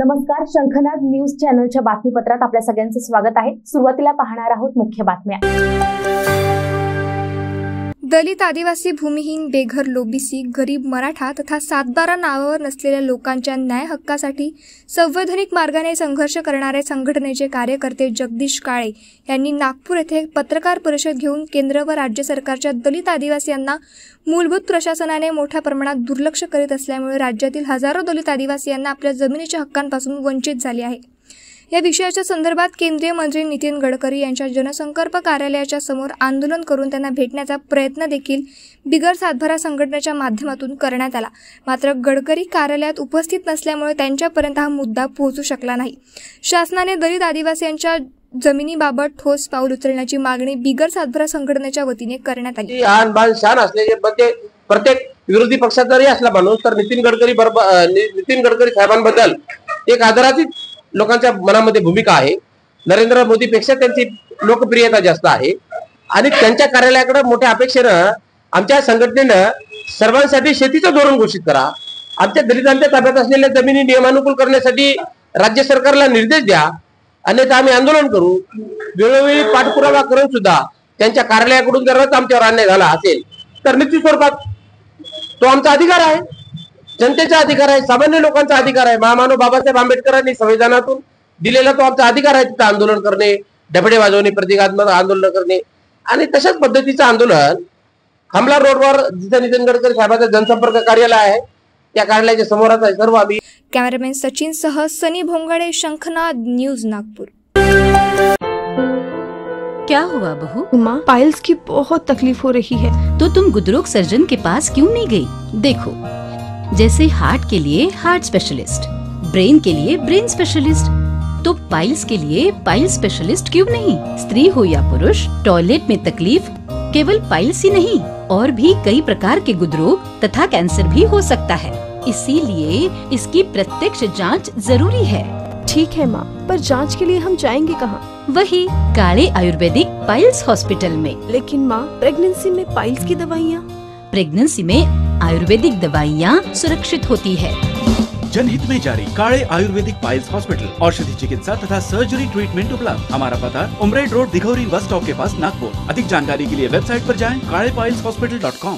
नमस्कार, शंखनाद न्यूज चॅनलच्या बातमीपत्रात आपल्या सगळ्यांचं स्वागत आहे। सुरुवातीला पाहणार आहोत मुख्य बातम्या। दलित, आदिवासी, भूमिहीन, बेघर, ओबीसी, गरीब, मराठा तथा सातबारा नावावर नसलेल्या लोकांच्या न्याय हक्कासाठी संवैधानिक मार्गाने संघर्ष करणारे संघटनेचे कार्यकर्ते जगदीश काळे यांनी नागपूर येथे पत्रकार परिषद घेऊन केंद्र व राज्य सरकारच्या दलित, आदिवासींना मूलभूत प्रशासनाने मोठ्या प्रमाणात दुर्लक्ष करीत असल्यामुळे राज्यातील हजारो दलित, आदिवासींना आपल्या जमिनीच्या हक्कांपासून वंचित झाले आहे। या विषयाच्या संदर्भात केंद्रीय मंत्री नितीन गडकरी यांच्या जनसंपर्क कार्यालयाच्या समोर आंदोलन करून त्यांना भेटण्याचा प्रयत्न देखील बिगर सातबारा संघटनेच्या माध्यमातून करण्यात आला। मात्र गडकरी कार्यालयात उपस्थित नसल्यामुळे त्यांच्यापर्यंत हा मुद्दा पोहोचू शकला नाही। शासनाने दलित, आदिवासींच्या जमिनीबाबत ठोस पाऊल उचलण्याची मागणी बिगर सातबारा संघटनेच्या वतीने करण्यात आली। शान असलेले प्रत्येक विरोधी पक्षात जरी असला माणूस तर नितीन गडकरी साहेबांबद्दल एक आदराची लोकांच्या मनामध्ये भूमिका आहे। नरेंद्र मोदीपेक्षा त्यांची लोकप्रियता जास्त आहे आणि त्यांच्या कार्यालयाकडे मोठ्या अपेक्षेनं आमच्या संघटनेनं सर्वांसाठी शेतीचं धोरण घोषित करा, आमच्या दलितांच्या ताब्यात असलेल्या जमिनी नियमानुकूल करण्यासाठी राज्य सरकारला निर्देश द्या, अन्यथा आम्ही आंदोलन करू। वेळोवेळी पाठपुरावा करून सुद्धा त्यांच्या कार्यालयाकडून जर आमच्यावर अन्याय झाला असेल तर निश्चित स्वरूपात तो आमचा अधिकार आहे, जनतेचा अधिकार आहे, सामान्य लोकांचा अधिकार आहे। महामानव बाबासाहेब आंबेडकरांनी संविधानातून दिलेला तो आमचा अधिकार आहे तिथं आंदोलन करणे, डबडे वाजवणे, प्रतिकात्मक आंदोलन करणे आणि तशाच पद्धतीचं आंदोलन हमला रोडवर जिथं नितीन गडकरी साहेबांचं जनसंपर्क कार्यालय आहे त्या कार्यालयाच्या समोरच आहे। सर्व आम्ही कॅमेरामॅन सचिन सह सनी भोंगड़े, शंखनाद न्यूज, नागपुर। क्या हुआ बहू? माँ, पाइल्स की बहुत तकलीफ हो रही है। तो तुम गुदरोग सर्जन के पास क्यों नहीं गई? देखो, जैसे हार्ट के लिए हार्ट स्पेशलिस्ट, ब्रेन के लिए ब्रेन स्पेशलिस्ट, तो पाइल्स के लिए पाइल स्पेशलिस्ट क्यों नहीं? स्त्री हो या पुरुष, टॉयलेट में तकलीफ केवल पाइल्स ही नहीं और भी कई प्रकार के गुदरोग तथा कैंसर भी हो सकता है, इसीलिए इसकी प्रत्यक्ष जांच जरूरी है। ठीक है माँ, पर जांच के लिए हम जाएंगे कहाँ? वही काले आयुर्वेदिक पाइल्स हॉस्पिटल में। लेकिन माँ, प्रेगनेंसी में पाइल्स की दवाइयाँ? प्रेगनेंसी में आयुर्वेदिक दवाइयाँ सुरक्षित होती है। जनहित में जारी काले आयुर्वेदिक पाइल्स हॉस्पिटल, औषधि चिकित्सा तथा सर्जरी ट्रीटमेंट उपलब्ध। हमारा पता उमरेड रोड, दिघौरी बस स्टॉप के पास, नागपुर। अधिक जानकारी के लिए वेबसाइट पर जाएं kalepileshhospital.com।